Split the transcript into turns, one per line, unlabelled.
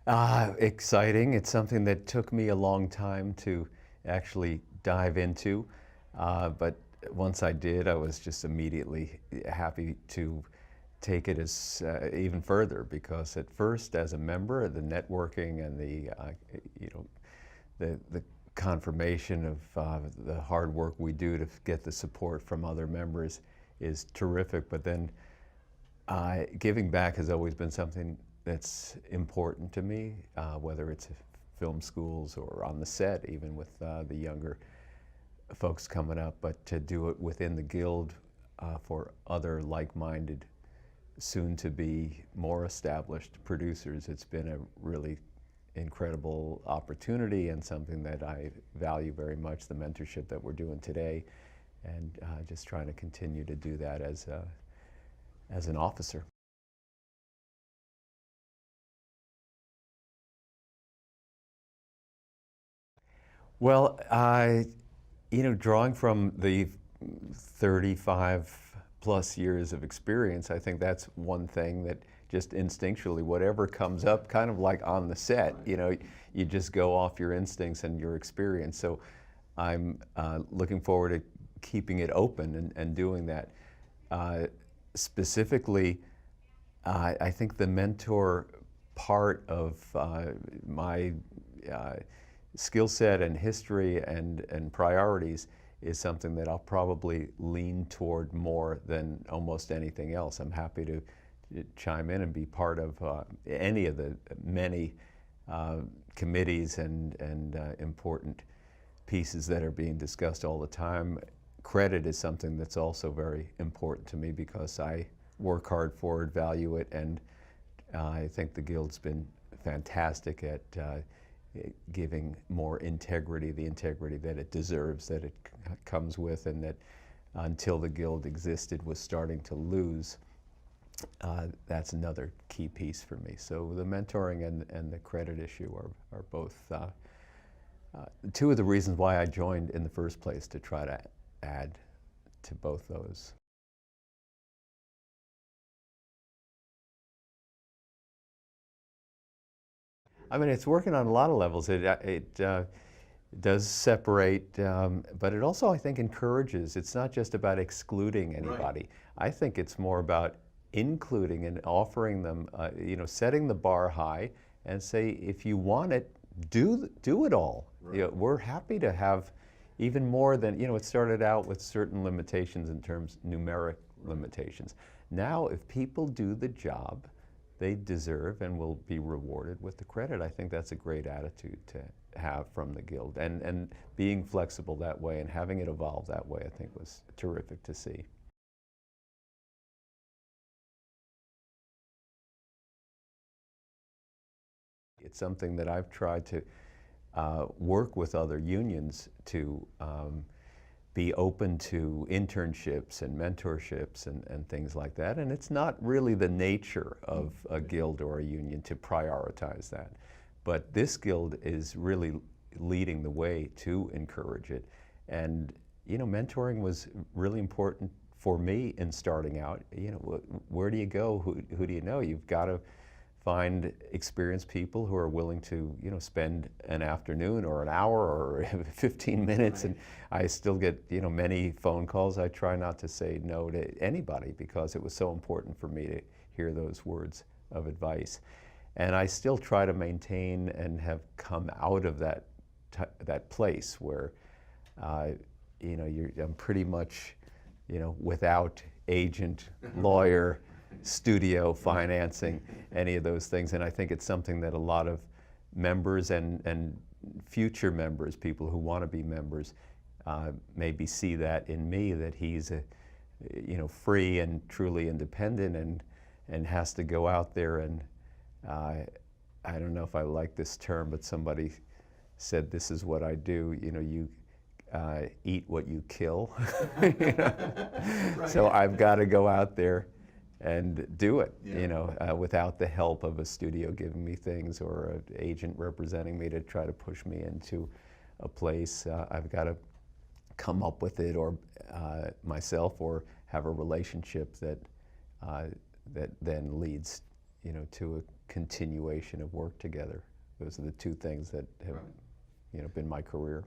Exciting. It's something that took me a long time to actually dive into, but once I did, I was just immediately happy to take it as even further, because at first, as a member, the networking and you know, the confirmation of the hard work we do to get the support from other members is terrific. But then giving back has always been something that's important to me, whether it's film schools or on the set, even with the younger folks coming up, but to do it within the Guild for other like-minded, soon-to-be more established producers. It's been a really incredible opportunity and something that I value very much, the mentorship that we're doing today, and just trying to continue to do that as an officer. Well, drawing from the 35 plus years of experience, I think that's one thing that just instinctually, whatever comes up, kind of like on the set, you just go off your instincts and your experience. So I'm looking forward to keeping it open and doing that. Specifically, I think the mentor part of my skill set and history and priorities is something that I'll probably lean toward more than almost anything else. I'm happy to chime in and be part of any of the many committees and important pieces that are being discussed all the time. Credit is something that's also very important to me because I work hard for it, value it, and I think the Guild's been fantastic at giving more integrity, the integrity that it deserves, that it comes with, and that until the Guild existed was starting to lose. That's another key piece for me. So the mentoring and the credit issue are both two of the reasons why I joined in the first place, to try to add to both those. I mean, it's working on a lot of levels. It does separate, but it also, I think, encourages. It's not just about excluding anybody. Right. I think it's more about including and offering them, setting the bar high and say, if you want it, do it all. Right. We're happy to have even more than, it started out with certain limitations in terms, numeric limitations. Now, if people do the job, they deserve and will be rewarded with the credit. I think that's a great attitude to have from the Guild. And being flexible that way and having it evolve that way, I think, was terrific to see. It's something that I've tried to work with other unions to be open to internships and mentorships and things like that. And it's not really the nature of a Guild or a union to prioritize that. But this Guild is really leading the way to encourage it. And, mentoring was really important for me in starting out. Where do you go? Who do you know? You've got to find experienced people who are willing to, spend an afternoon or an hour or 15 minutes. Right. And I still get, many phone calls. I try not to say no to anybody because it was so important for me to hear those words of advice. And I still try to maintain and have come out of that place where, I'm pretty much, without agent, lawyer, studio financing, any of those things. And I think it's something that a lot of members and future members, people who want to be members, maybe see that in me, that he's free and truly independent and has to go out there and I don't know if I like this term, but somebody said, this is what I do, you eat what you kill. Right. So I've got to go out there and do it, yeah. Without the help of a studio giving me things or an agent representing me to try to push me into a place. I've got to come up with it or myself, or have a relationship that then leads, you know, to a continuation of work together. Those are the two things that have, you know, been my career.